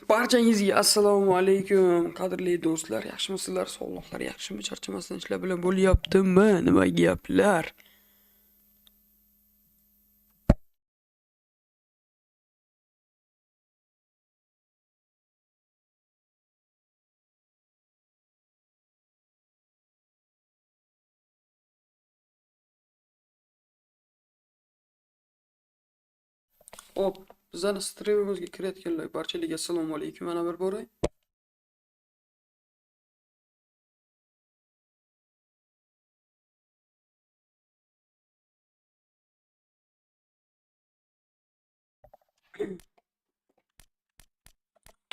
Barchangizga assalomu alaykum, qadrli do'stlar. Yaxshimisizlar? Sog'liqlar yaxshimi? Charchamasdan ishlar bilan bo'lyaptimi? Nima gaplar? Hop, bizning streamimizga kirayotganlar barchalarga assalomu alaykum. Mana bir bora.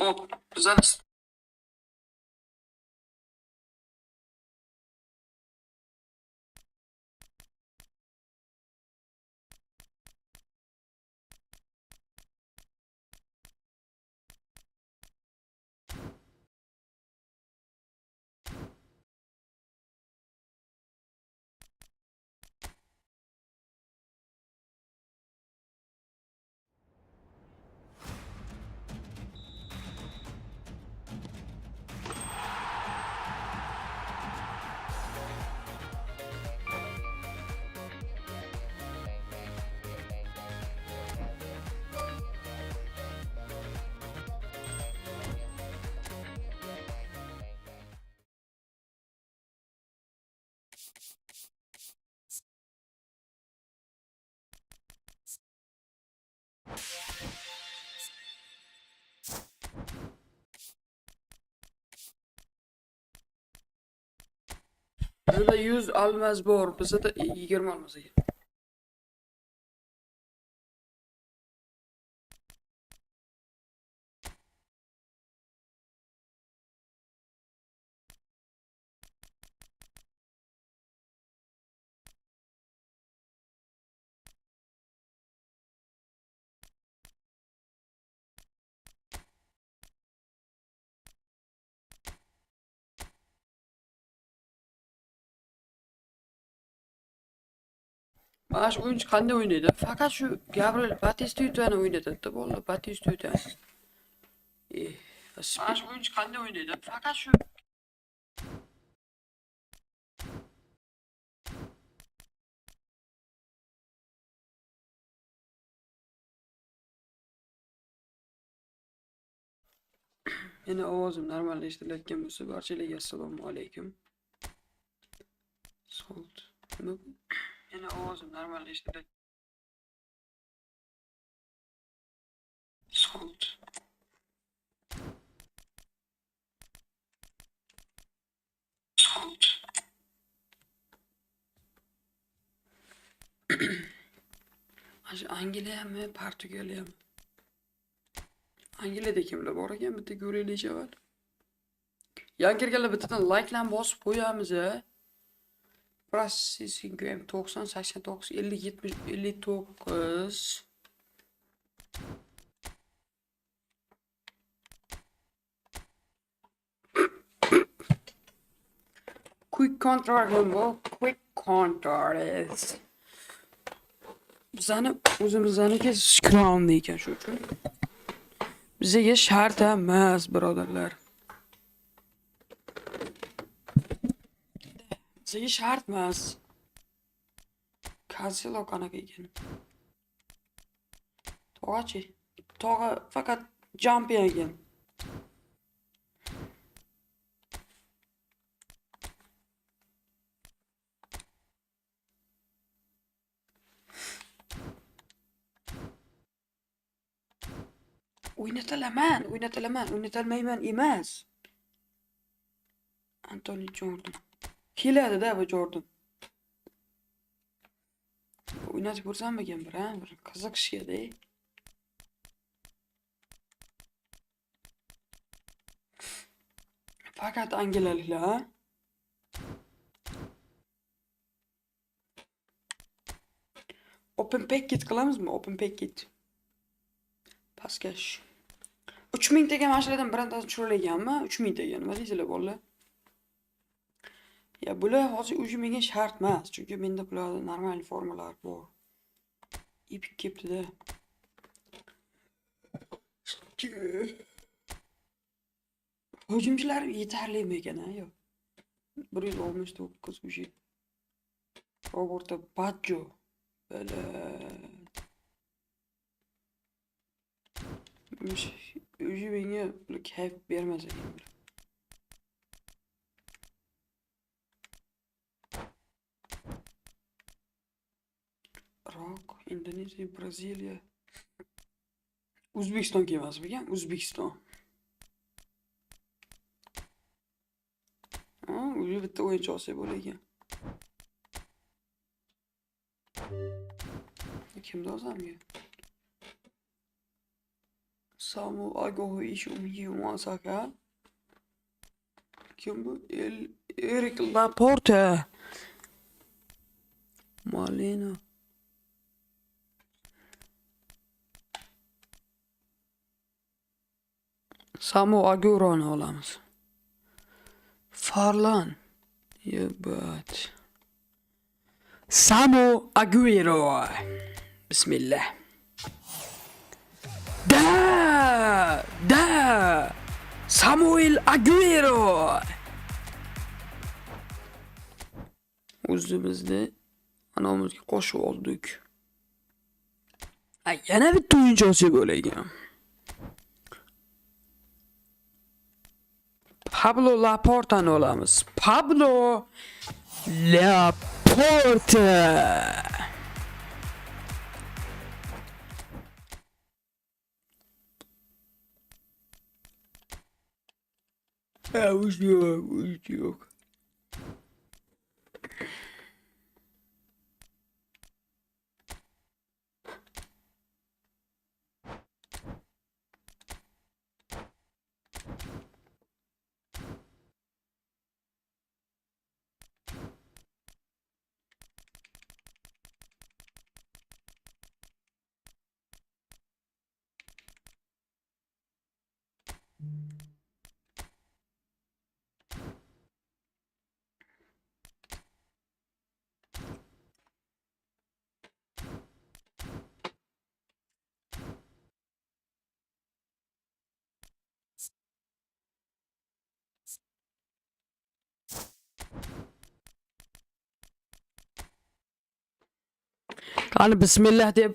Hop, bizning bizda 100 almaz bor, bizda 20 almaz ekan. Mana shu o'yinchi qanday o'ynaydi? Faqat shu Gabriel Batistutani o'ynatadi, bo'ldi, Batistuta. Mana shu o'yinchi qanday o'ynaydi? Faqat shu Meni ovozim normal eshitilayotgan bo'lsa, barchalarga assalomu alaykum. Solt. Meni ovozim normal eshitilayotgan. Solt. Solt. Mana Angliyami, Portugaliyami? Angliyada kimlar bor ekan? Bitta ko'raylik avval. Yangi kirganlar bittadan like-lan bosib qo'yamiz a. Processing ham 90, 89, 50, 70, 59. Quick counter ham bor. Quick counter is. Bizani o'zimizniki crown ekan shu uchun. Bizga shart emas, birodarlar. Bizga shart emas. Cancelo qanaqa ekan? To'g'achi. To'g'a faqat jump ekan. O'ynatalmayman emas. Anthony Jordan. Keladi-da bu Jordan. O'ynatib ko'rsammikan bir qiziqishga-da. Faqat angliyaliklar. Open packet qilamizmi? Open packet. Paskash. 3000 taga mashinadan birontasini tushiraganmi? 3000 taga nima deysizlar bolalar? Ya bular hozir o'sha menga shart emas, chunki menda bularda normal formalar bor. Ip ketdi-da. Hücumcular yeterli mi gene? Yok. 169 kişi. Roberto Baggio. Böyle Öcü bana böyle keyif vermez ekan. Iroq, Indoneziya, Braziliya. O'zbekiston kelmasmi ekan? O'zbekiston. Ha, o'zi bitta o'yinchi olsa bo'lar ekan. Kimni olsamga? Samu Agohu Ishumi Masaka. Kim bu? Eric Laporte. Malina. Samu Aguro'ni olamiz. Farlan. Yebat. Samu Aguero. Bismillah. Da. Samuel Aguero. O'zimizda anamizga qo'shib oldik. Yana bitta o'yinchi olsa bo'lar ekan. Pablo Laporta'ni olamiz. Pablo Laporta. Uç yok. Qani bismillah deb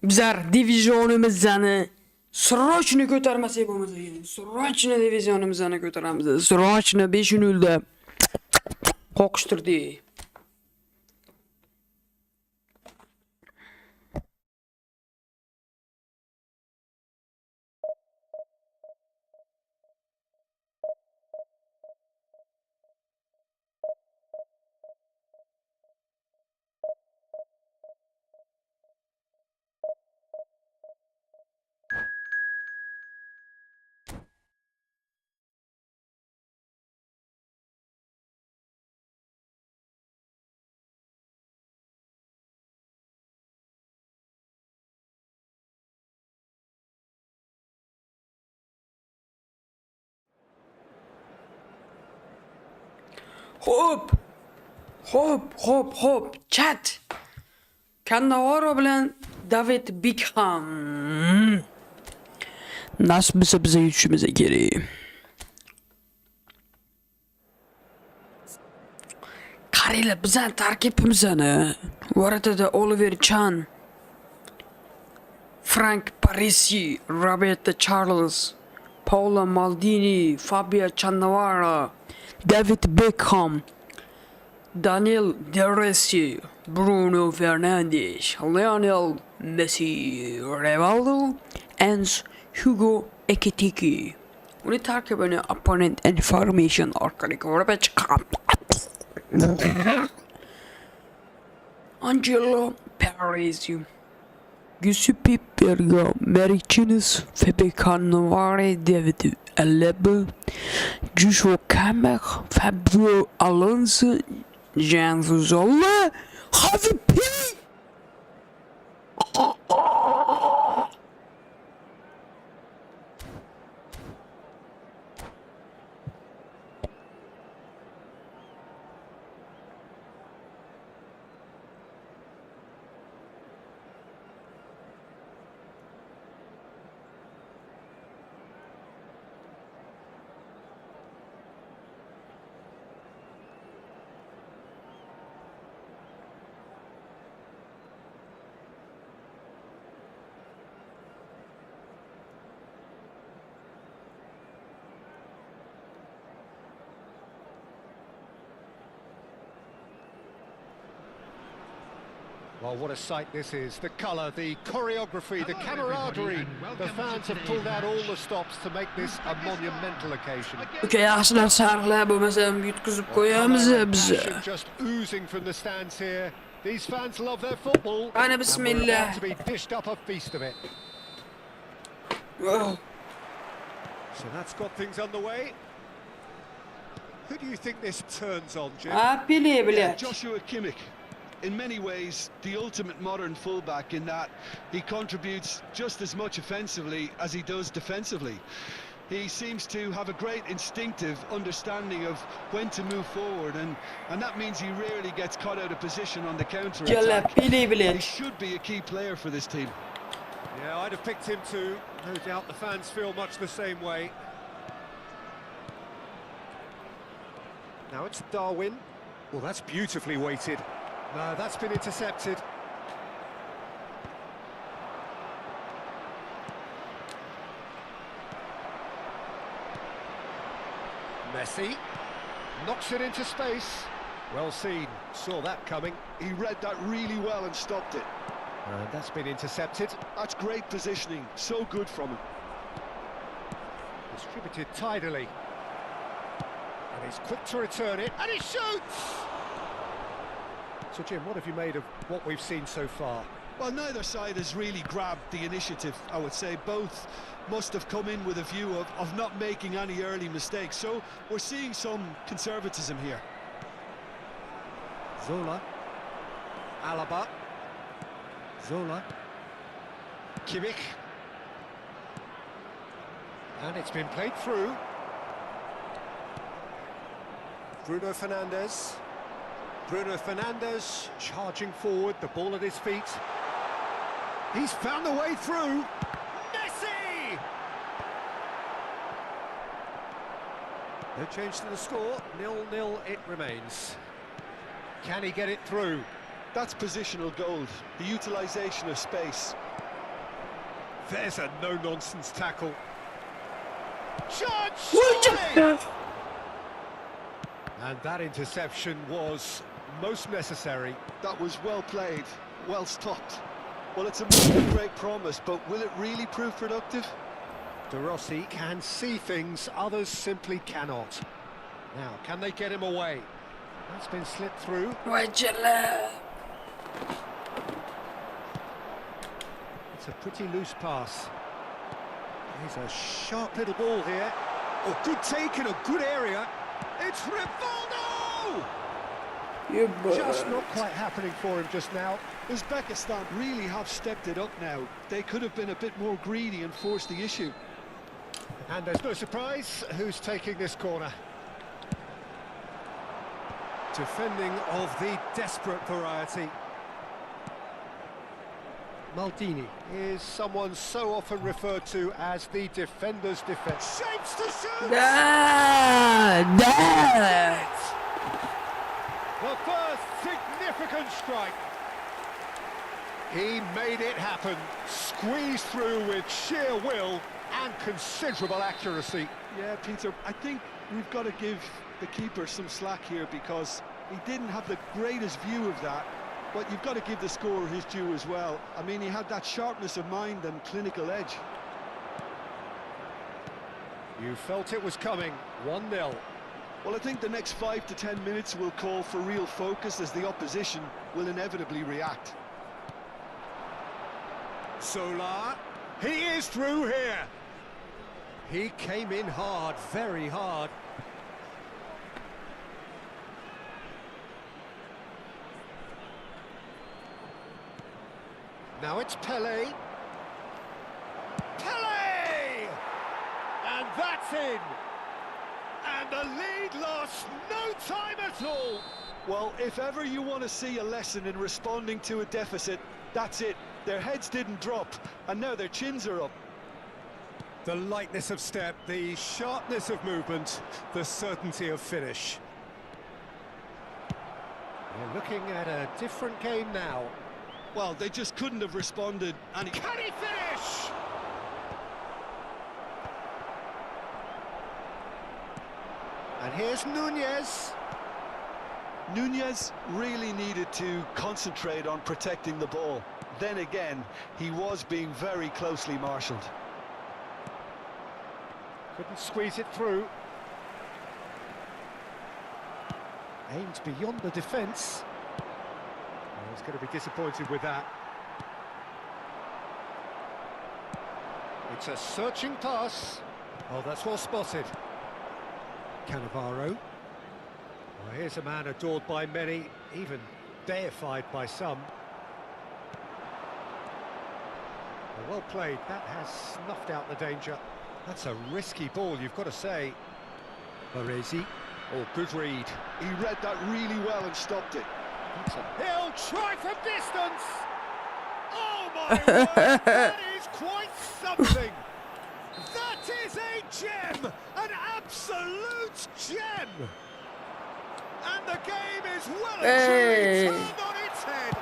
bizlar divizionimizni srochni ko'tarmasak bo'lmasa ekan. Srochni divizionimizni ko'taramiz. Srochni 5-0 da qo'qishtirdik. Hop. Chat. Cannavaro bilan David Beckham. Nasib bo'lsa biza yutishimiz kerak. Qaranglar, bizning tarkibimizni o'rtada Oliver Chan, Frank Parisi, Roberto Carlos, Paolo Maldini, Fabio Cannavaro, David Beckham, Daniel De Rossi, Bruno Fernandes, Lionel Messi, Rivaldo, and Hugo Ekitike. Uni tarkibini opponent information orqali ko'rib chiqamiz. Angelo Parisi, Giuseppe Berga, Marichinus, Fabio Cannavaro, David Alaba, Joshua Kimmich, Fabio Alonso, Jean Zola, Javi P. Well, what a sight this is. The colour, the choreography, the camaraderie. The fans have pulled out all the stops to make this a monumental occasion. Okay, yaxshilar sariqlar bo'lmasa ham yutkazib qo'yamiz biz. Just oozing from the stands here. These fans love their football. Ana And we're bismillah. about to be dished up a feast of it. Oh. So that's got things underway. Who do you think this turns on, Jim? Pele, Yeah, Joshua Kimmich. In many ways, the ultimate modern fullback in that he contributes just as much offensively as he does defensively. He seems to have a great instinctive understanding of when to move forward, and that means he rarely gets caught out of position on the counter-attack. He should be a key player for this team. Yeah, I'd have picked him too. No doubt the fans feel much the same way. Now it's Darwin. Well, that's beautifully weighted. No, that's been intercepted. Messi knocks it into space. Well seen, saw that coming. He read that really well and stopped it. And that's been intercepted. That's great positioning, so good from him. Distributed tidily. And he's quick to return it, and he shoots! So Jim, what have you made of what we've seen so far? Well, neither side has really grabbed the initiative, I would say. Both must have come in with a view of not making any early mistakes. So we're seeing some conservatism here. Zola. Alaba. Zola. Kimmich. And it's been played through. Bruno Fernandes. Bruno Fernandes charging forward, the ball at his feet. He's found a way through. Messi! No change to the score, 0-0 it remains. Can he get it through? That's positional gold, the utilisation of space. There's a no-nonsense tackle. Chance! And that interception was most necessary. That was well played, well stopped. Well, it's a moment of great promise, but will it really prove productive? De Rossi can see things others simply cannot. Now, can they get him away? That's been slipped through. It's a pretty loose pass. Here's a sharp little ball here. Oh, good take in a good area. It's Rivaldo! Just not quite happening for him just now. Uzbekistan really have stepped it up now. They could have been a bit more greedy and forced the issue. And there's no surprise who's taking this corner. Defending of the desperate variety. Maldini is someone so often referred to as the defender's defence. Shapes to shoot! The first significant strike. He made it happen. Squeezed through with sheer will and considerable accuracy. Yeah, Peter, I think we've got to give the keeper some slack here because he didn't have the greatest view of that. But you've got to give the scorer his due as well. I mean, he had that sharpness of mind and clinical edge. You felt it was coming, 1-0. Well, I think the next 5 to 10 minutes will call for real focus as the opposition will inevitably react. Solar, he is through here. He came in hard, very hard. Now it's Pele. Pele! And that's in. And the lead lost no time at all. Well, if ever you want to see a lesson in responding to a deficit, that's it. Their heads didn't drop, and now their chins are up. The lightness of step, the sharpness of movement, the certainty of finish. We're looking at a different game now. Well, they just couldn't have responded. And can he finish? And here's Nunez. Nunez really needed to concentrate on protecting the ball. Then again, he was being very closely marshalled. Couldn't squeeze it through. Aimed beyond the defence. Oh, he's going to be disappointed with that. It's a searching pass. Oh, that's well spotted. Cannavaro. Well, here's a man adored by many, even deified by some. Well played, that has snuffed out the danger. That's a risky ball, you've got to say. Baresi. Oh, good read. He read that really well and stopped it. He'll try from distance! Oh my word, that is quite something! That is a gem! An absolute gem! And the game is well and truly turned on its head.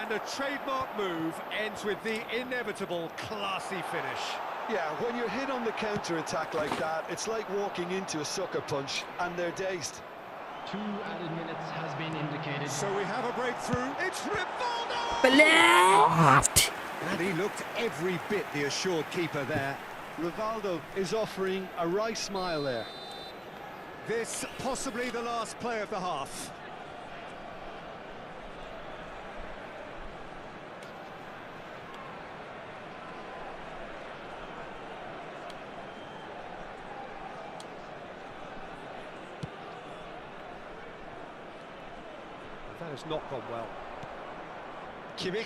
And a trademark move ends with the inevitable classy finish. Yeah, when you're hit on the counter-attack like that, it's like walking into a sucker punch, and they're dazed. 2 added minutes has been indicated. So we have a breakthrough. It's Rivaldo! Blast! And he looked every bit the assured keeper there. Rivaldo is offering a wry smile there. This possibly the last play of the half. That has not gone well. Kimmich.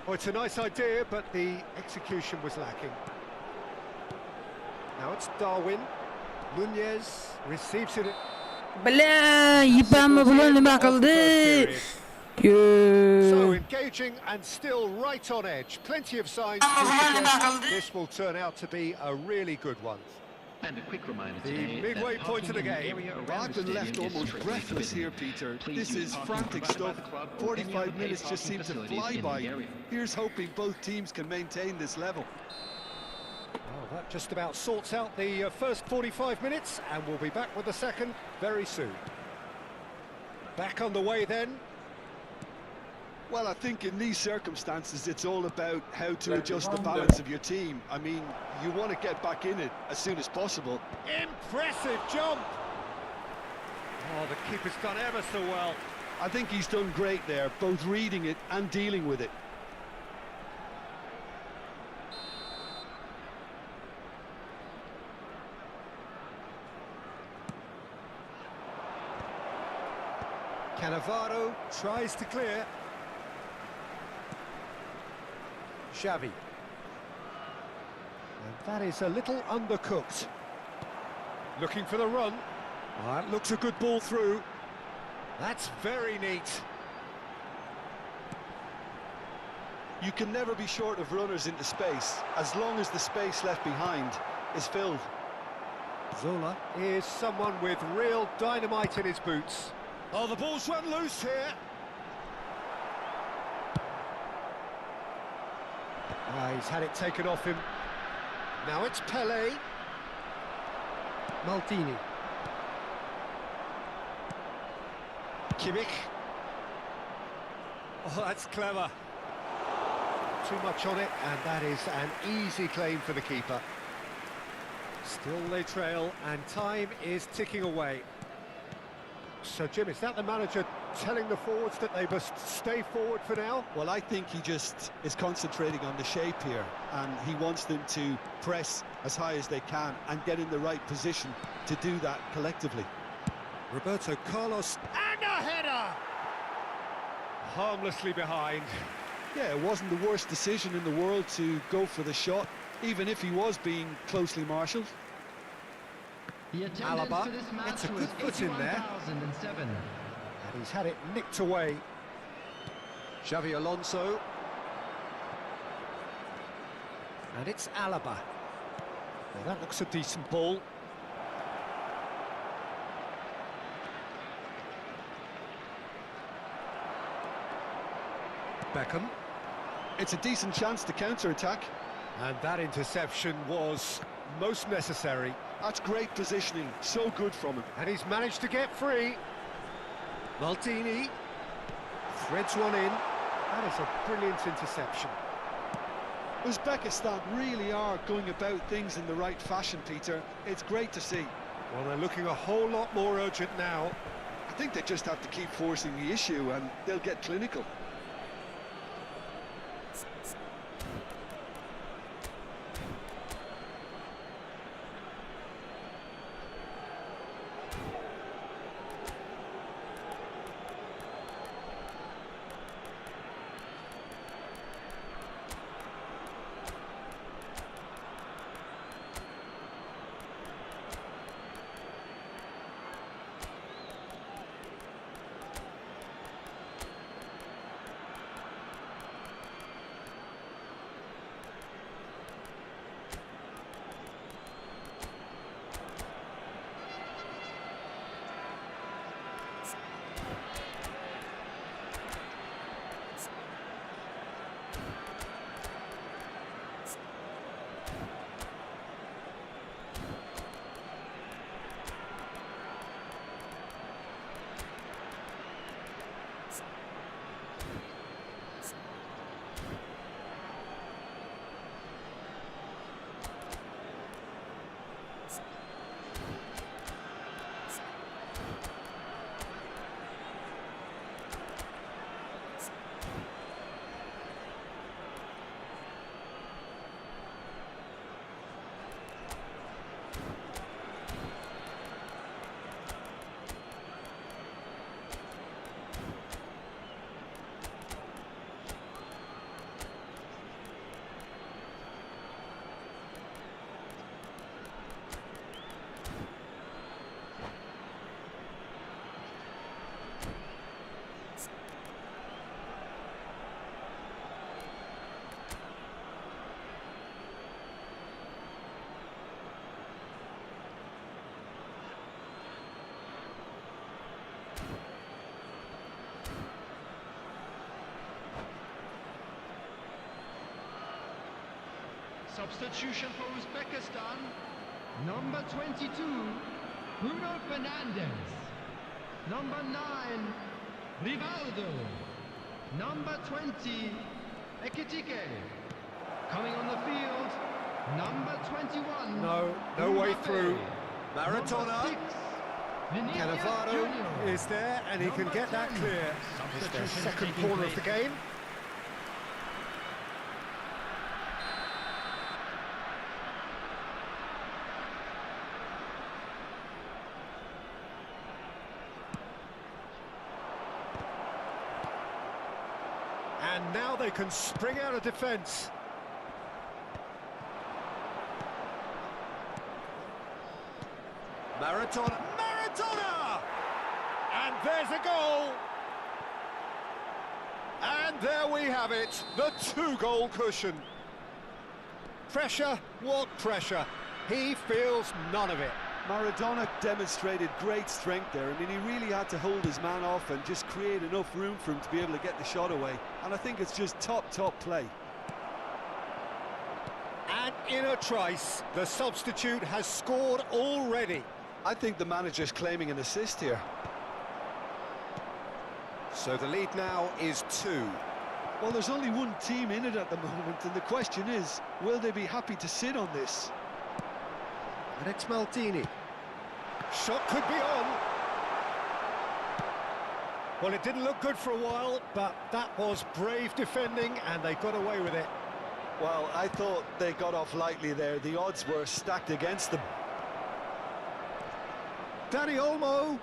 Oh, it's a nice idea, but the execution was lacking. Now it's Darwin. Nunez receives it. Bala, yipamma bulan nima qildi? So engaging and still right on edge. Plenty of signs to suggest this will turn out to be a really good one. And a quick reminder The today midway that point of the game. I've been left almost breathless here, Peter. This is frantic stuff. 45 minutes just seem to fly by. Here's hoping both teams can maintain this level. Well, that just about sorts out the first 45 minutes, and we'll be back with the second very soon. Back on the way then. Well, I think in these circumstances, it's all about how to adjust the balance of your team. I mean, you want to get back in it as soon as possible. Impressive jump! Oh, the keeper's done ever so well. I think he's done great there, both reading it and dealing with it. Cannavaro tries to clear. Xavi. And that is a little undercooked. Looking for the run. Oh, that looks a good ball through. That's very neat. You can never be short of runners into space, as long as the space left behind is filled. Zola is someone with real dynamite in his boots. Oh, the ball's run loose here. He's had it taken off him. Now it's Pelé. Maldini. Kimmich. Oh, that's clever. Too much on it, and that is an easy claim for the keeper. Still they trail, and time is ticking away. So, Jim, is that the manager telling the forwards that they must stay forward for now? Well, I think he just is concentrating on the shape here, and he wants them to press as high as they can and get in the right position to do that collectively. Roberto Carlos, and a header! Harmlessly behind. Yeah, it wasn't the worst decision in the world to go for the shot, even if he was being closely marshalled. Alaba gets a good foot in there. And he's had it nicked away. Xavi Alonso. And it's Alaba. Now that looks a decent ball. Beckham. It's a decent chance to counter-attack. And that interception was most necessary. That's great positioning, so good from him. And he's managed to get free. Maldini threads one in. That is a brilliant interception. Uzbekistan really are going about things in the right fashion, Peter. It's great to see. Well, they're looking a whole lot more urgent now. I think they just have to keep forcing the issue and they'll get clinical. Substitution for Uzbekistan. Number 22, Bruno Fernandes. Number 9, Rivaldo. Number 20, Ekitike. Coming on the field, number 21. No way Mbappe. through. Maradona. Number 6, Vinicius Cannavaro Junior. is there, and he can Number get that 10. clear. It's their Substitution second taking corner of the place. game. And now they can spring out of defence. Maradona! And there's a goal! And there we have it, the two-goal cushion. Pressure, what pressure? He feels none of it. Maradona demonstrated great strength there. I mean, he really had to hold his man off and just create enough room for him to be able to get the shot away. And I think it's just top play. And in a trice, the substitute has scored already. I think the manager's claiming an assist here. So the lead now is 2. Well, there's only one team in it at the moment, and the question is, will they be happy to sit on this? And it's Maldini. Shot could be on. Well, it didn't look good for a while, but that was brave defending, and they got away with it. Well, I thought they got off lightly there. The odds were stacked against them. Danny Olmo.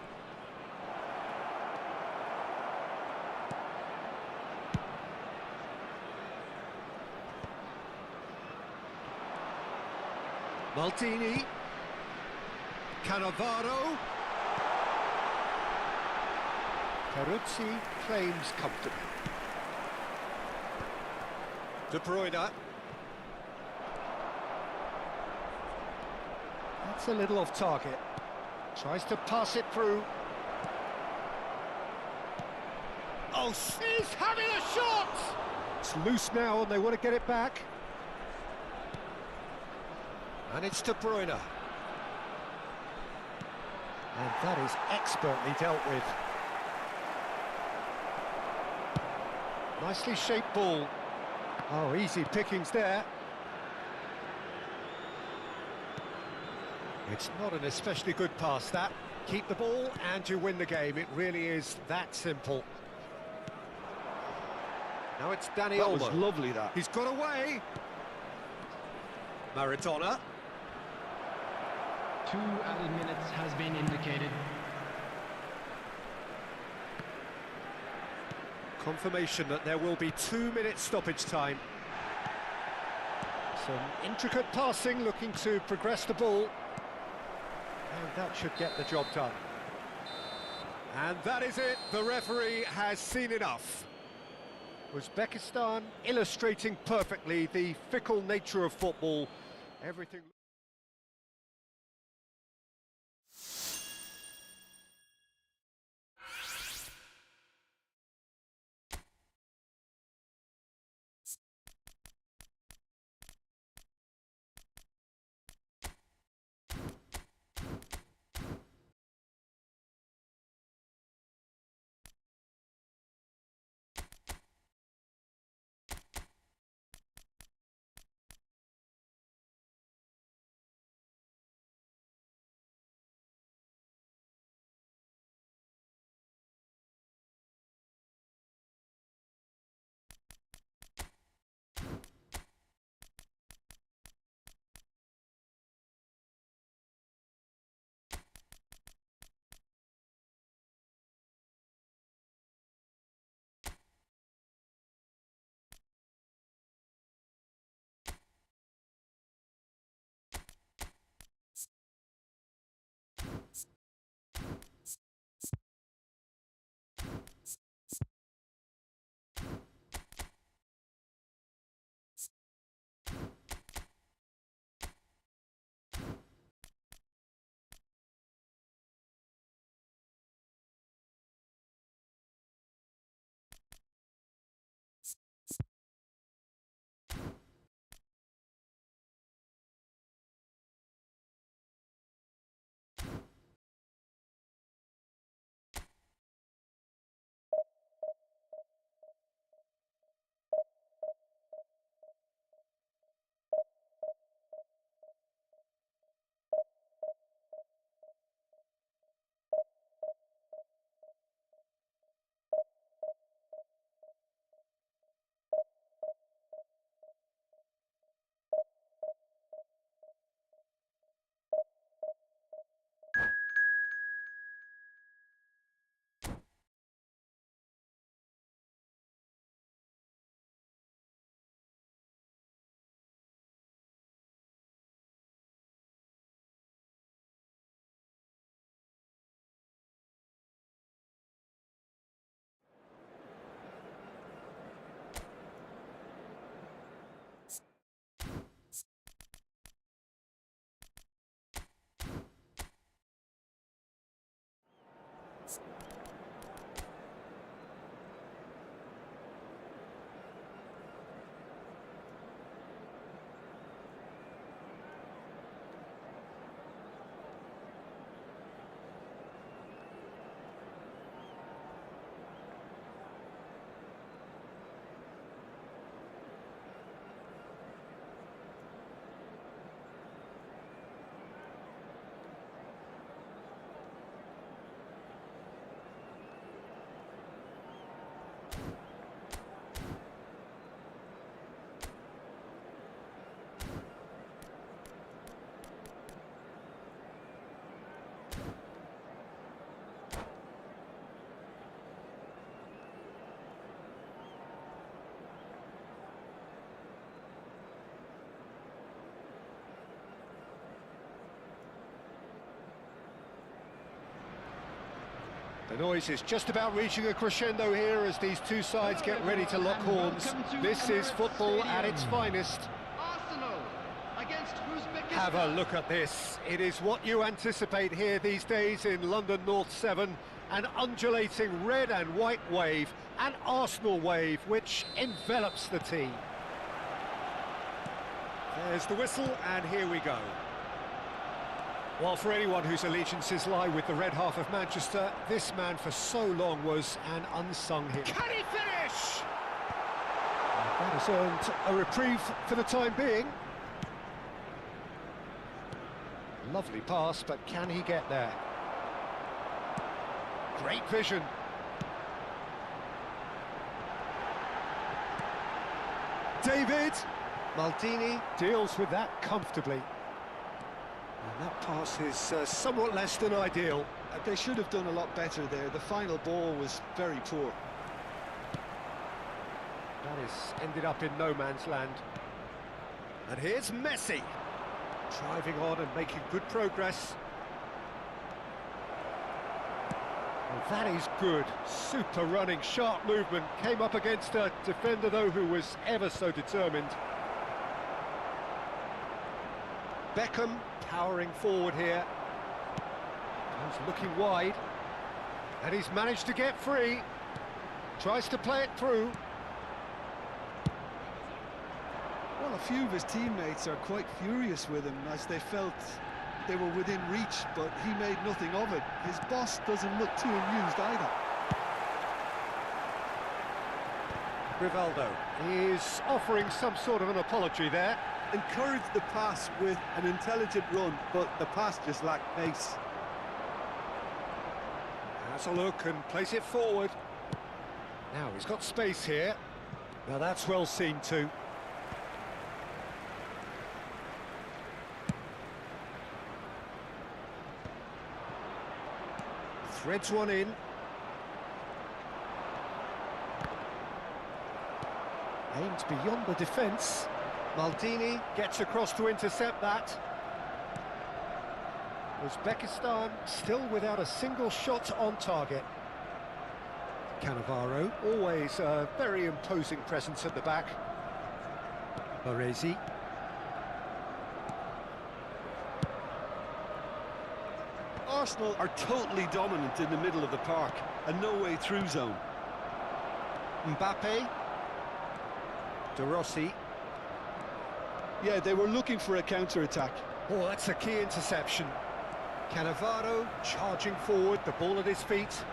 Maldini. Cannavaro. Peruzzi claims comfortably. De Bruyne. That's a little off target. Tries to pass it through. Oh, he's having a shot! It's loose now and they want to get it back. And it's De Bruyne. And that is expertly dealt with. Nicely shaped ball. Oh, easy pickings there. It's not an especially good pass, that. Keep the ball and you win the game. It really is that simple. Now it's Danny That Olmo. was lovely, that. He's got away. Maradona. 2 added minutes has been indicated. Confirmation that there will be 2 minutes stoppage time. Some intricate passing, looking to progress the ball. And that should get the job done. And that is it. The referee has seen enough. Uzbekistan illustrating perfectly the fickle nature of football. Everything... The noise is just about reaching a crescendo here as these two sides get ready to lock horns. This is football at its finest. Arsenal against Uzbekistan. Have a look at this. It is what you anticipate here these days in London North 7. An undulating red and white wave, an Arsenal wave which envelops the team. There's the whistle and here we go. Well, for anyone whose allegiances lie with the red half of Manchester, this man for so long was an unsung hero. Can he finish? Has earned a reprieve for the time being. Lovely pass, but can he get there? Great vision. David! Maldini deals with that comfortably. And that pass is somewhat less than ideal. They should have done a lot better there. The final ball was very poor. That is ended up in no man's land. And here's Messi, driving on and making good progress. Well, that is good. Super running, sharp movement. Came up against a defender, though, who was ever so determined. Beckham powering forward here. He's looking wide. And he's managed to get free. Tries to play it through. Well, a few of his teammates are quite furious with him as they felt they were within reach, but he made nothing of it. His boss doesn't look too amused either. Rivaldo is offering some sort of an apology there. Encouraged the pass with an intelligent run, but the pass just lacked pace. Has a look and plays it forward. Now he's got space here. Now that's well seen too. Threads one in. Aimed beyond the defence. Maldini gets across to intercept that. Uzbekistan still without a single shot on target. Cannavaro, always a very imposing presence at the back. Baresi. Arsenal are totally dominant in the middle of the park, and no way through zone. Mbappe. De Rossi. Yeah, they were looking for a counter-attack. Oh, that's a key interception. Cannavaro charging forward, the ball at his feet.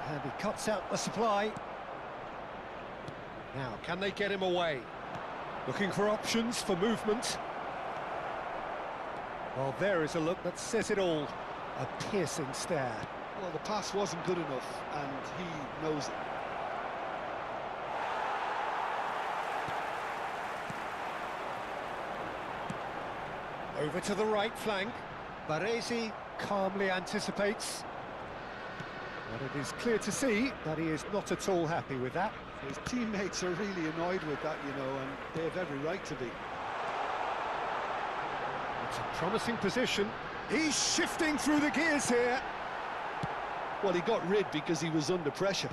And he cuts out the supply. Now, can they get him away? Looking for options for movement. Well, there is a look that says it all. A piercing stare. Well, the pass wasn't good enough, and he knows it. Over to the right flank. Baresi calmly anticipates. But it is clear to see that he is not at all happy with that. His teammates are really annoyed with that, you know, and they have every right to be. It's a promising position. He's shifting through the gears here. Well, he got rid because he was under pressure.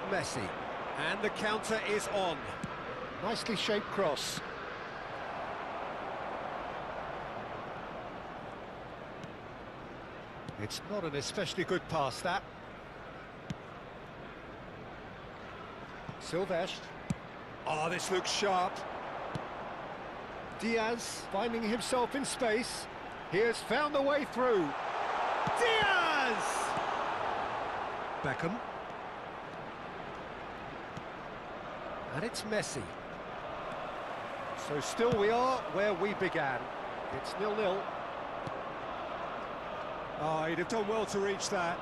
Messi. And the counter is on. Nicely shaped cross. It's not an especially good pass, that. Silvestre. Oh, this looks sharp. Diaz finding himself in space. He has found the way through. Diaz! Beckham. And it's Messi. So still we are where we began. It's 0-0. Oh, he'd have done well to reach that.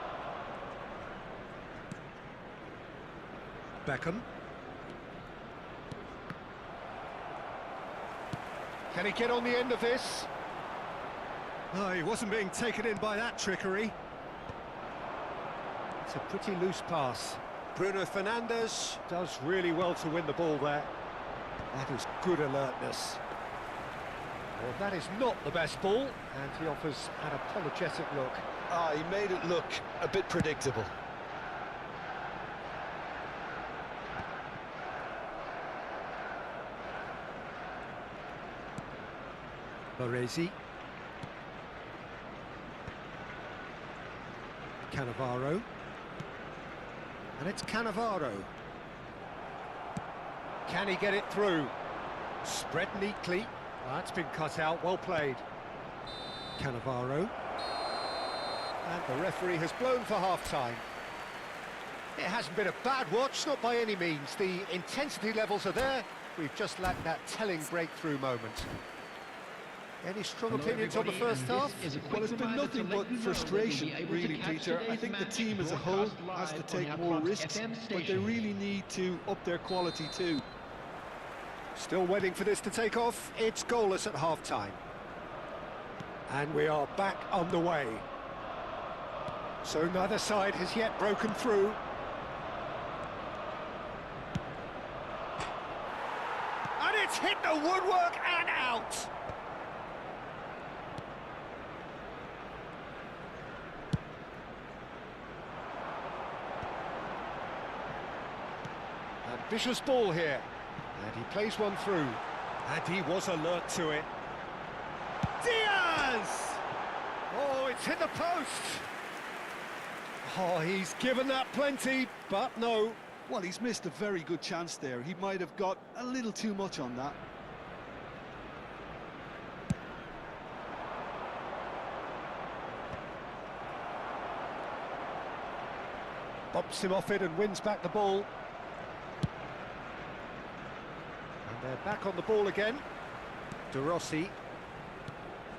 Beckham. Can he get on the end of this? No, he wasn't being taken in by that trickery. It's a pretty loose pass. Bruno Fernandes does really well to win the ball there. That is good alertness. Well, that is not the best ball, and he offers an apologetic look. Ah, he made it look a bit predictable. Baresi. Cannavaro. And it's Cannavaro. Can he get it through? Spread neatly. That's been cut out, well played. Cannavaro. And the referee has blown for half-time. It hasn't been a bad watch, not by any means. The intensity levels are there. We've just lacked that telling breakthrough moment. Any strong opinions on the first half? Well, it's been nothing but frustration, really, Peter. I think the team as a whole has to take more risks, but they really need to up their quality too. Still waiting for this to take off. It's goalless at half-time. And we are back on the way. So neither side has yet broken through. And it's hit the woodwork and out. Ambitious ball here. And he plays one through. And he was alert to it. Diaz! Oh, it's hit the post. Oh, he's given that plenty, but no. Well, he's missed a very good chance there. He might have got a little too much on that. Bumps him off it and wins back the ball. And they're back on the ball again. De Rossi.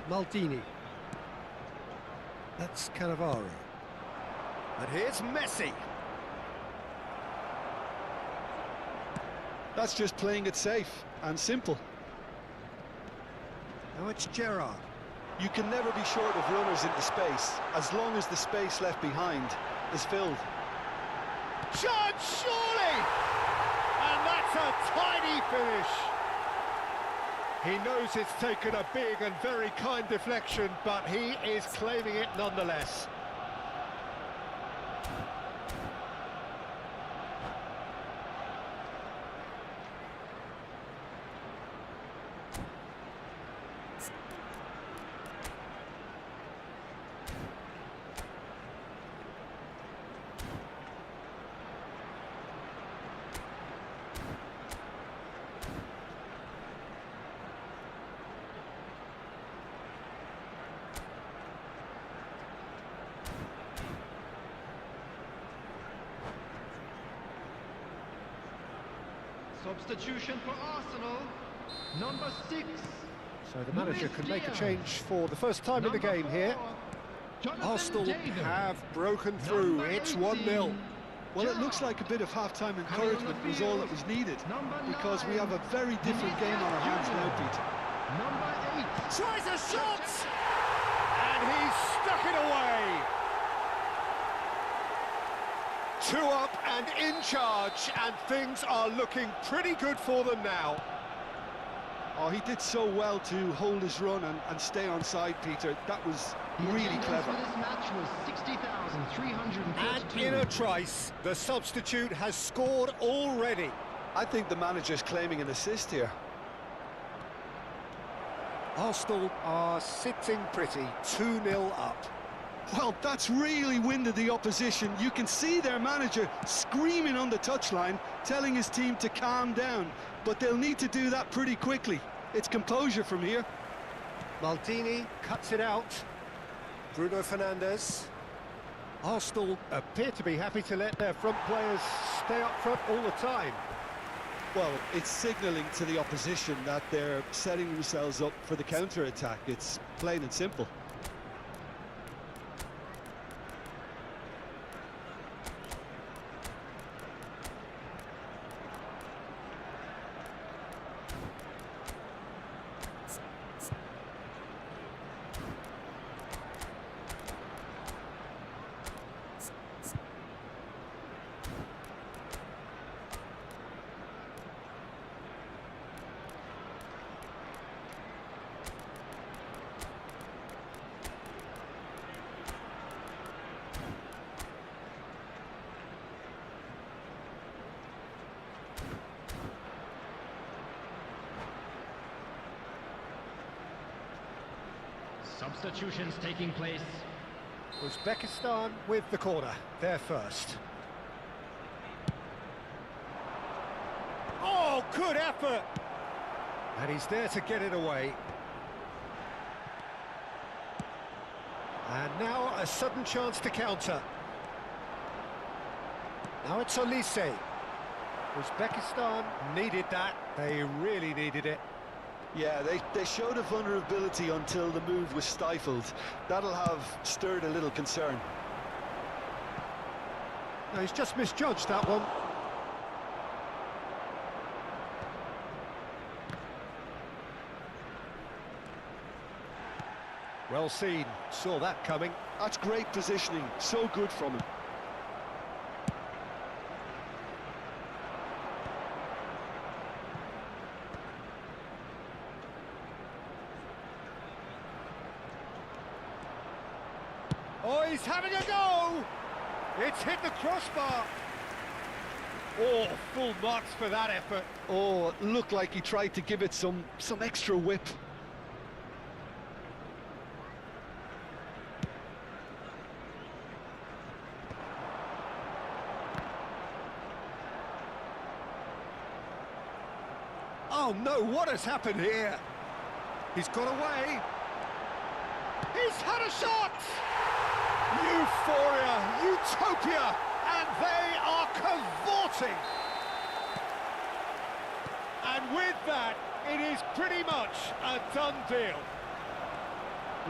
Maldini. That's Cannavaro. And here's Messi. That's just playing it safe and simple. Now it's Gerrard. You can never be short of runners into space, as long as the space left behind is filled. Shot, surely! And that's a tiny finish. He knows it's taken a big and very kind deflection, but he is claiming it nonetheless. Substitution for Arsenal, number 6. So the manager can make a change for the first time in the game here. Arsenal have broken through. It's 1-0. Well, it looks like a bit of half-time encouragement was all that was needed, because we have a very different game on our hands now, Peter. Number 8. Tries a shot! And he's stuck it away! 2 up and in charge, and things are looking pretty good for them now. Oh, he did so well to hold his run and stay on side, Peter. That was really clever. For this match was 60,342. And in a trice, the substitute has scored already. I think the manager's claiming an assist here. Arsenal are sitting pretty, 2-0 up. Well, that's really winded the opposition. You can see their manager screaming on the touchline, telling his team to calm down. But they'll need to do that pretty quickly. It's composure from here. Maldini cuts it out. Bruno Fernandes. Arsenal appear to be happy to let their front players stay up front all the time. Well, it's signalling to the opposition that they're setting themselves up for the counter-attack. It's plain and simple. Substitutions taking place. Uzbekistan with the corner, they're first. Oh, good effort! And he's there to get it away. And now a sudden chance to counter. Now it's Olise. Uzbekistan needed that. They really needed it. Yeah, they showed a vulnerability until the move was stifled. That'll have stirred a little concern. No, he's just misjudged that one. Well seen, saw that coming. That's great positioning, so good from him. Oh, he's having a go! It's hit the crossbar. Oh, full marks for that effort. Oh, it looked like he tried to give it some extra whip. Oh no, what has happened here? He's got away. He's had a shot! Euphoria, utopia, and they are cavorting. And with that, it is pretty much a done deal.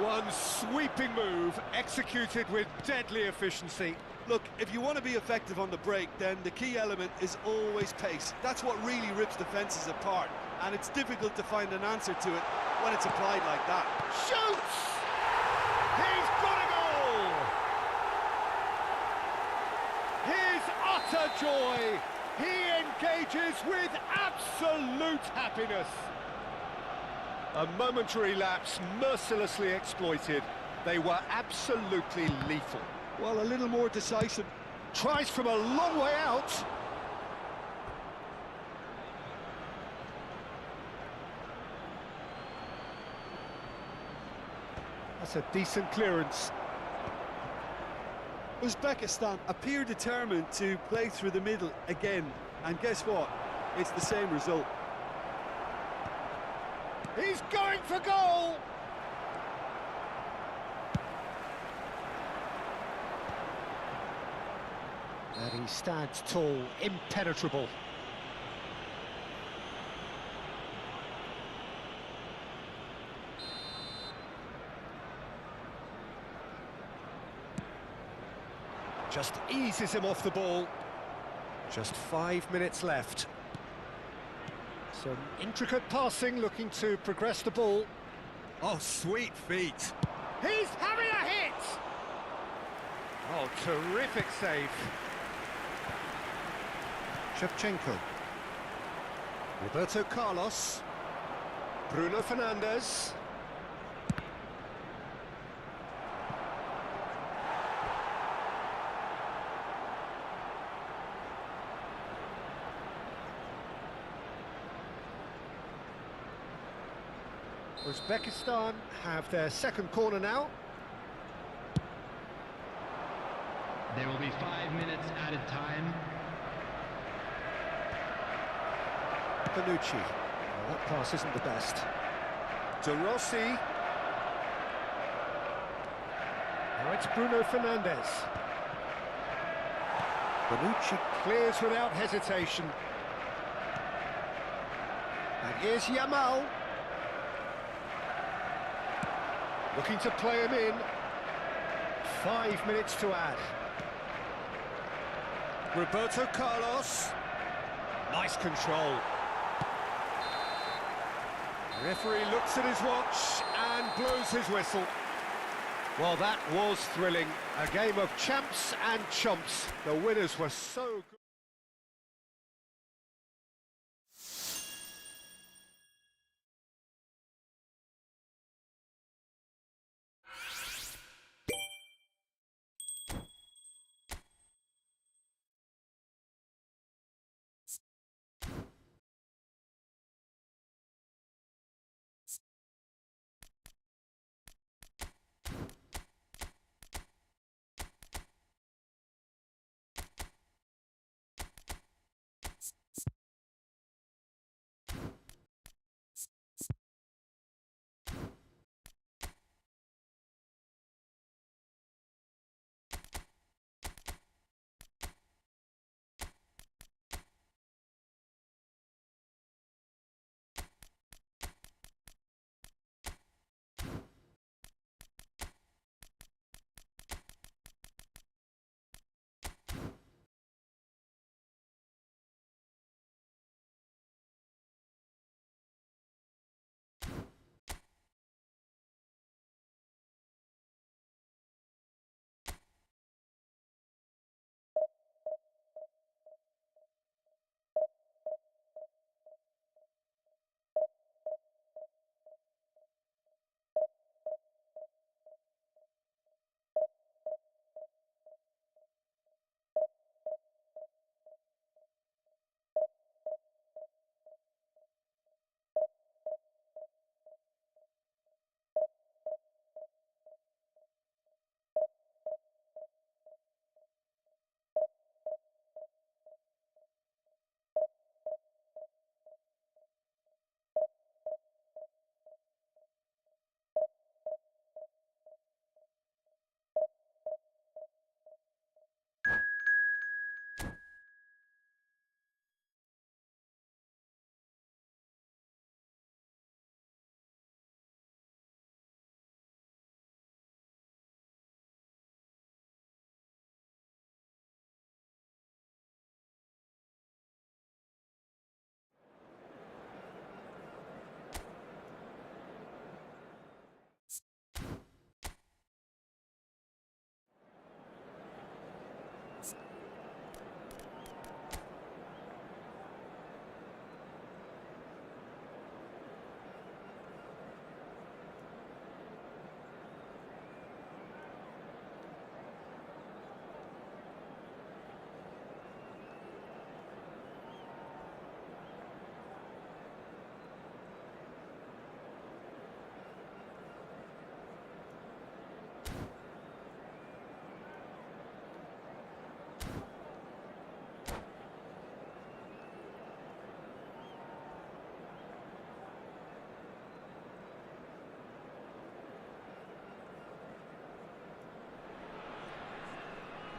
One sweeping move, executed with deadly efficiency. Look, if you want to be effective on the break, then the key element is always pace. That's what really rips defences apart, and it's difficult to find an answer to it when it's applied like that. Shoots! He's got a goal! His utter joy! He engages with absolute happiness. A momentary lapse mercilessly exploited. They were absolutely lethal. Well, a little more decisive. Tries from a long way out. That's a decent clearance. Uzbekistan appear determined to play through the middle again, and guess what? It's the same result. He's going for goal! And he stands tall, impenetrable. Just eases him off the ball. Just 5 minutes left. Some intricate passing, looking to progress the ball. Oh, sweet feet. He's having a hit! Oh, terrific save. Shevchenko. Roberto Carlos. Bruno Fernandes. Uzbekistan have their second corner now. There will be 5 minutes added time. Bonucci. Well, that pass isn't the best. De Rossi. Now it's Bruno Fernandes. Bonucci clears without hesitation. And here's Yamal. Looking to play him in. 5 minutes to add. Roberto Carlos. Nice control. The referee looks at his watch and blows his whistle. Well, that was thrilling. A game of champs and chumps. The winners were so good.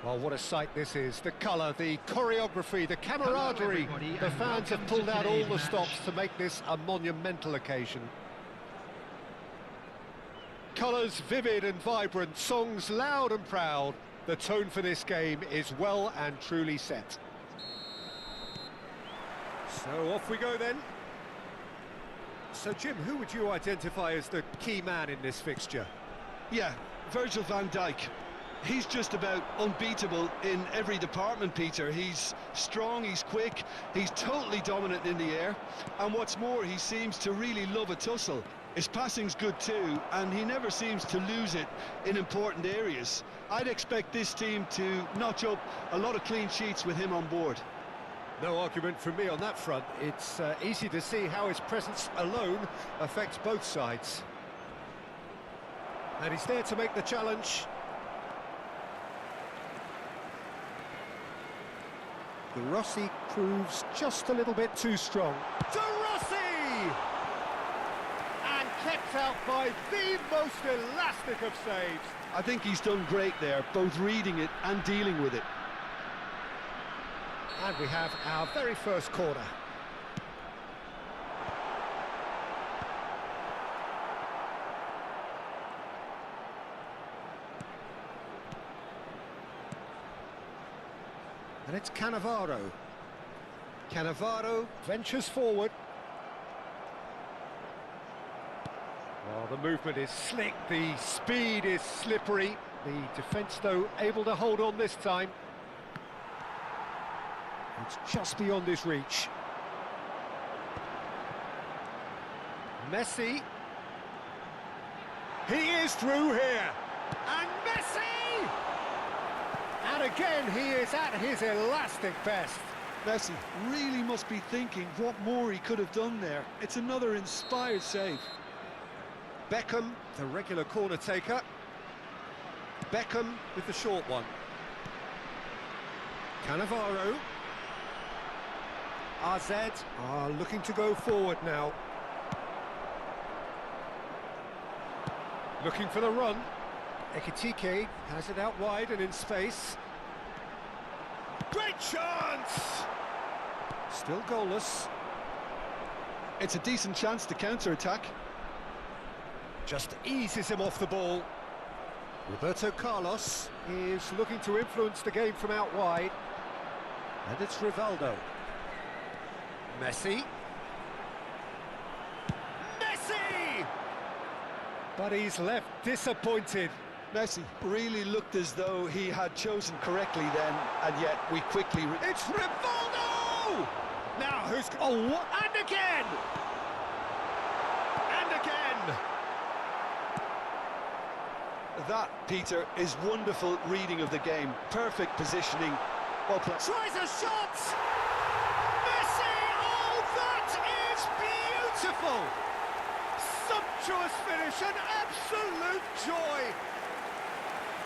Well, what a sight this is. The colour, the choreography, the camaraderie. everybody, The and fans have welcome pulled to out all today's the match. stops to make this a monumental occasion. Colours vivid and vibrant, songs loud and proud. The tone for this game is well and truly set. So off we go then. So Jim, who would you identify as the key man in this fixture? Yeah, Virgil van Dijk. He's just about unbeatable in every department, Peter. He's strong, he's quick, he's totally dominant in the air. And what's more, he seems to really love a tussle. His passing's good too, and he never seems to lose it in important areas. I'd expect this team to notch up a lot of clean sheets with him on board. No argument from me on that front. It's easy to see how his presence alone affects both sides. And he's there to make the challenge. De Rossi proves just a little bit too strong. De Rossi! And kept out by the most elastic of saves. I think he's done great there, both reading it and dealing with it. And we have our very first corner. And it's Cannavaro. Cannavaro ventures forward. Oh, the movement is slick, the speed is slippery. The defence, though, able to hold on this time. It's just beyond his reach. Messi. He is through here. And Messi! And again, he is at his elastic best. Messi really must be thinking what more he could have done there. It's another inspired save. Beckham, the regular corner taker. Beckham with the short one. Cannavaro. RZ are looking to go forward now. Looking for the run. Ekitike has it out wide and in space. Great chance! Still goalless. It's a decent chance to counter-attack. Just eases him off the ball. Roberto Carlos is looking to influence the game from out wide. And it's Rivaldo. Messi. Messi! But he's left disappointed. Messi really looked as though he had chosen correctly then, and yet we quickly... It's Rivaldo! Now who's... Oh, what? And again! And again! That, Peter, is wonderful reading of the game. Perfect positioning. Well played. Tries a shot! Messi! Oh, that is beautiful! Sumptuous finish, an absolute joy!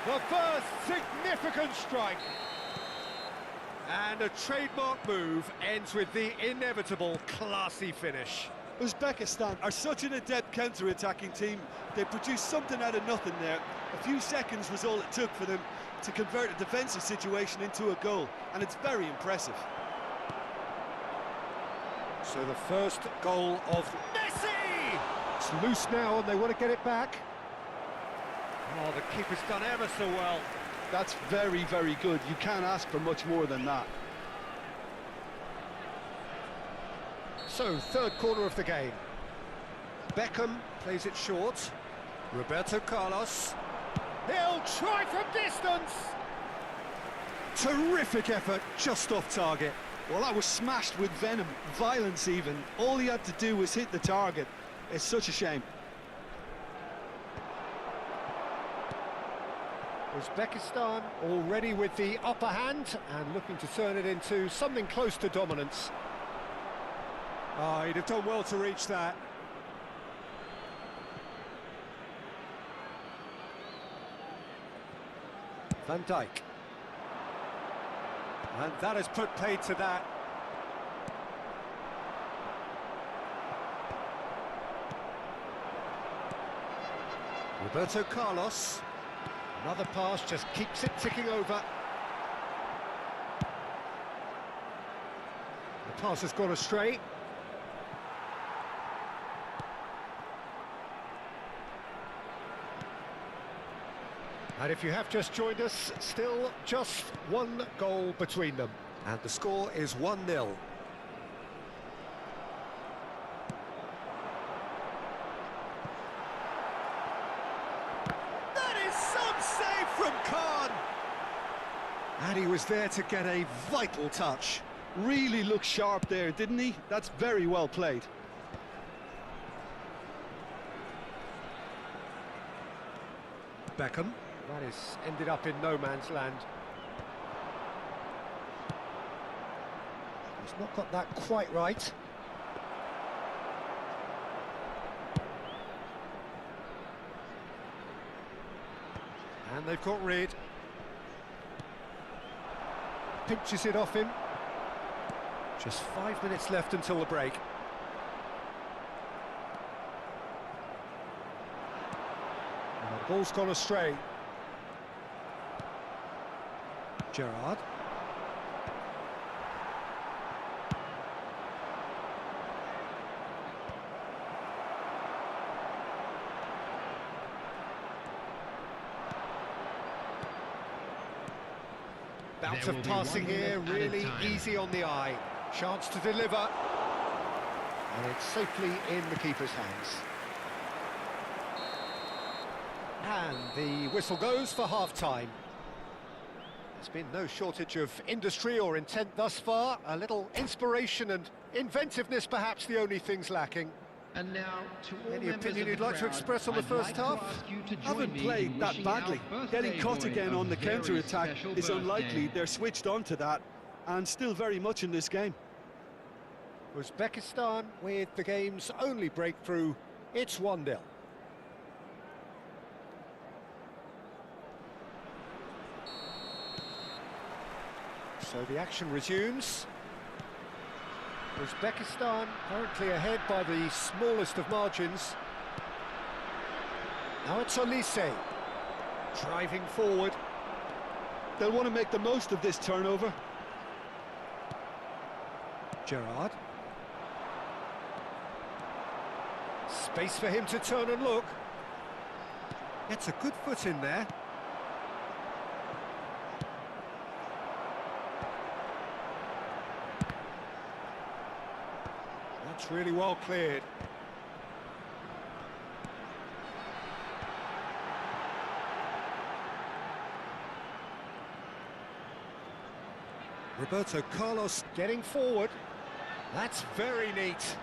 The first significant strike. And a trademark move ends with the inevitable classy finish. Uzbekistan are such an adept counter-attacking team. They produced something out of nothing there. A few seconds was all it took for them to convert a defensive situation into a goal, and it's very impressive. So the first goal of Messi! It's loose now and they want to get it back. Oh, the keeper's done ever so well. That's very, very good. You can't ask for much more than that. So, third corner of the game. Beckham plays it short. Roberto Carlos. He'll try from distance! Terrific effort, just off target. Well, that was smashed with venom, violence even. All he had to do was hit the target. It's such a shame. Uzbekistan already with the upper hand and looking to turn it into something close to dominance. Oh, he'd have done well to reach that. Van Dijk. And that has put paid to that. Roberto Carlos. Another pass just keeps it ticking over. pass has gone astray. And if you have just joined us, still just one goal between them. And the score is 1-0. That is some save from Khan! And he was there to get a vital touch. Really looked sharp there, didn't he? That's very well played. Beckham. That is ended up in no man's land. He's not got that quite right. And they've got rid. Pinches it off him. Just 5 minutes left until the break. And the ball's gone astray. Gerrard. Bout of passing here, really easy on the eye. Chance to deliver. And it's safely in the keeper's hands. And the whistle goes for half-time. There's been no shortage of industry or intent thus far. A little inspiration and inventiveness, perhaps the only things lacking. And now, to all Any members opinion of you'd the like to crowd, express on the I'd first like to half? ask you to join Haven't me played in that wishing our badly. birthday Getting caught boy again a on the very counter-attack special is unlikely. birthday. They're switched on to that, and still very much in this game. Uzbekistan with the game's only breakthrough. It's 1-0. So the action resumes. Uzbekistan currently ahead by the smallest of margins. Now it's Olise, driving forward. They'll want to make the most of this turnover. Gerrard. Space for him to turn and look. Gets a good foot in there. That's really well cleared. Roberto Carlos getting forward. That's very neat.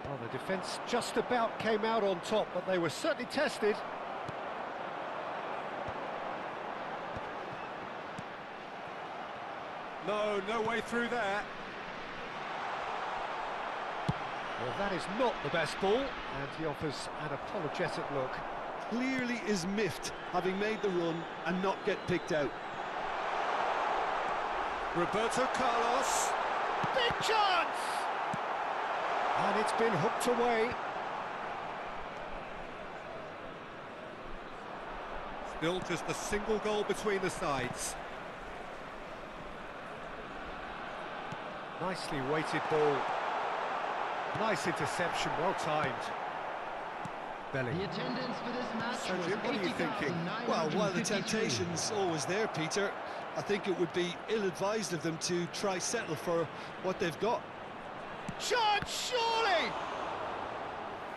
Well, the defence just about came out on top, but they were certainly tested. No way through there. Well, that is not the best ball, and he offers an apologetic look. Clearly is miffed, having made the run and not get picked out. Roberto Carlos. Big chance! And it's been hooked away. Still just a single goal between the sides. Nicely weighted ball. Nice interception, well timed. Belly. The attendance for this match So, was Jim, what are you thinking? Well, while the 80,953. temptation's always there, Peter, I think it would be ill-advised of them to try settle for what they've got. Chance, surely!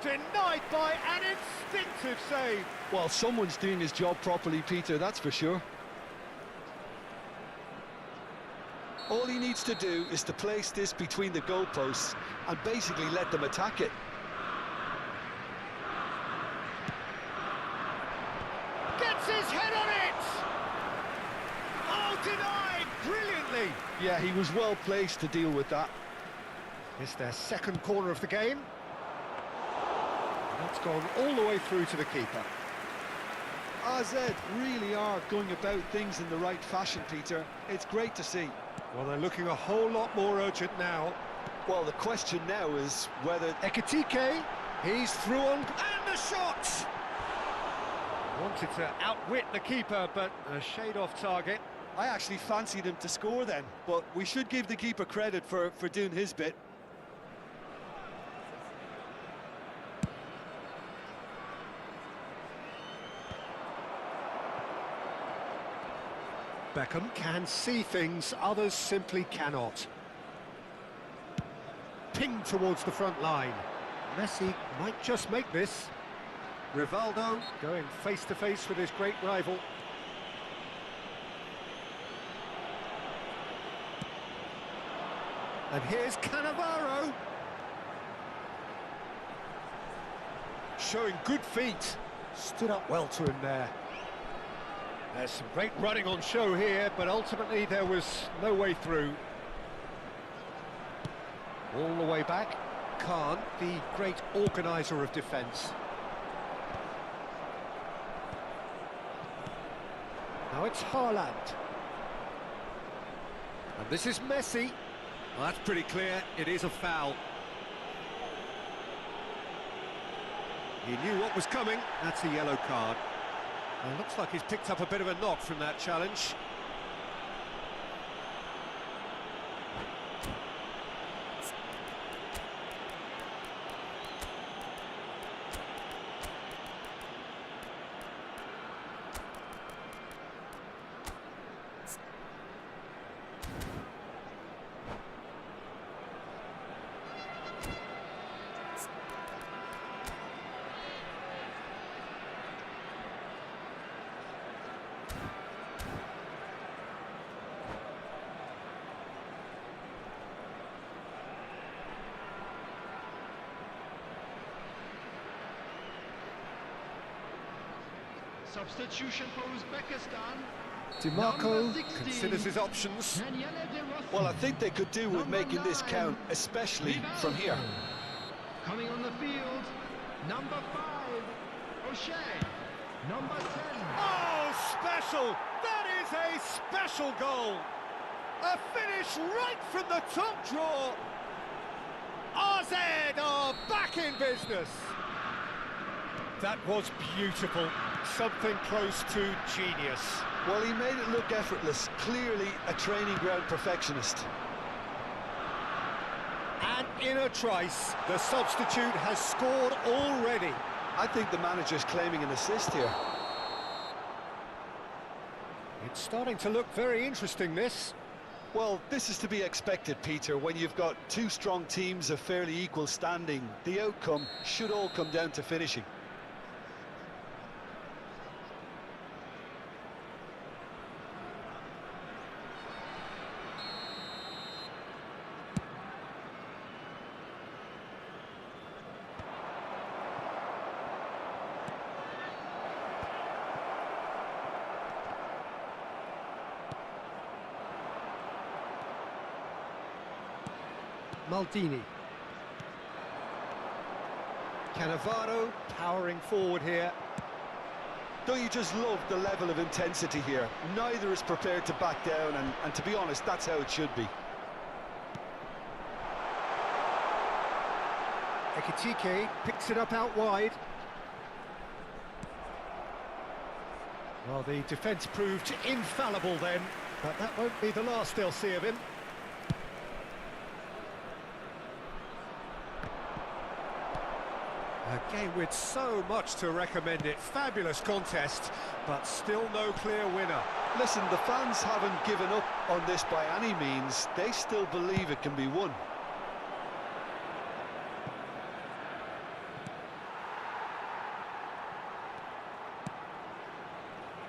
Denied by an instinctive save. Well, someone's doing his job properly, Peter, that's for sure. All he needs to do is to place this between the goalposts and basically let them attack it. Gets his head on it! Oh, denied brilliantly! Yeah, he was well placed to deal with that. It's their second corner of the game. That's gone all the way through to the keeper. AZ really are going about things in the right fashion, Peter. It's great to see. Well, they're looking a whole lot more urgent now. Well, the question now is whether... Ekitike, he's through on... And the shot! Wanted to outwit the keeper, but a shade off target. I actually fancied him to score then, but we should give the keeper credit for doing his bit. Beckham can see things others simply cannot. Ping towards the front line. Messi might just make this. Rivaldo going face to face with his great rival. And here's Cannavaro. Showing good feet. Stood up well to him there. There's some great running on show here, but ultimately there was no way through. All the way back. Khan, the great organiser of defence. Now it's Haaland. And this is Messi. Well, that's pretty clear, it is a foul. He knew what was coming, that's a yellow card. And it looks like he's picked up a bit of a knock from that challenge. Substitution for Uzbekistan. DiMarco Number 16. considers his options. Well, I think they could do with making this count, especially from here. Coming on the field, number 5, O'Shea. Number 10. Oh, special! That is a special goal! A finish right from the top draw! RZ are back in business! That was beautiful. Something close to genius. Well, he made it look effortless. Clearly a training ground perfectionist. And in a trice, the substitute has scored already. I think the manager's claiming an assist here. It's starting to look very interesting, this. Well, this is to be expected, Peter, when you've got two strong teams of fairly equal standing. The outcome should all come down to finishing. Maldini. Cannavaro powering forward here. Don't you just love the level of intensity here? Neither is prepared to back down, and to be honest, that's how it should be. Ekitike picks it up out wide. Well, the defence proved infallible then, but that won't be the last they'll see of him. A game with so much to recommend it. Fabulous contest, but still no clear winner. Listen, the fans haven't given up on this by any means. They still believe it can be won.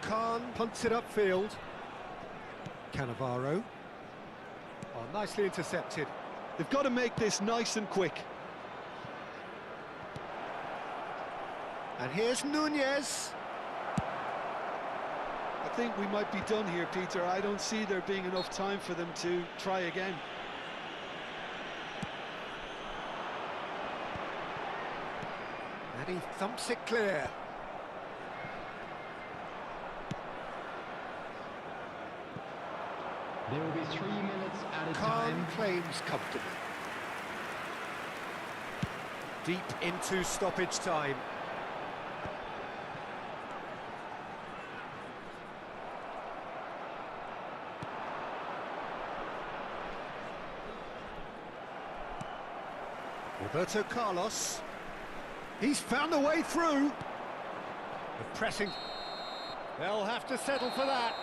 Khan punts it upfield. Cannavaro. Oh, nicely intercepted. They've got to make this nice and quick. And here's Nunez. I think we might be done here, Peter. I don't see there being enough time for them to try again. And he thumps it clear. There will be 3 minutes added Khan time. claims comfortably. Deep into stoppage time. Roberto Carlos. He's found a way through. The pressing. They'll have to settle for that.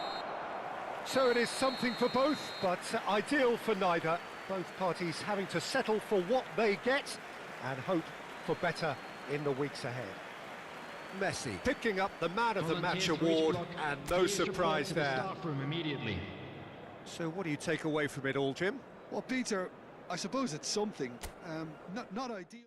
So it is something for both, but ideal for neither. Both parties having to settle for what they get and hope for better in the weeks ahead. Messi picking up the Man of the Match award, and no surprise there. Immediately. So what do you take away from it all, Jim? Well, Peter, I suppose it's something. Not ideal.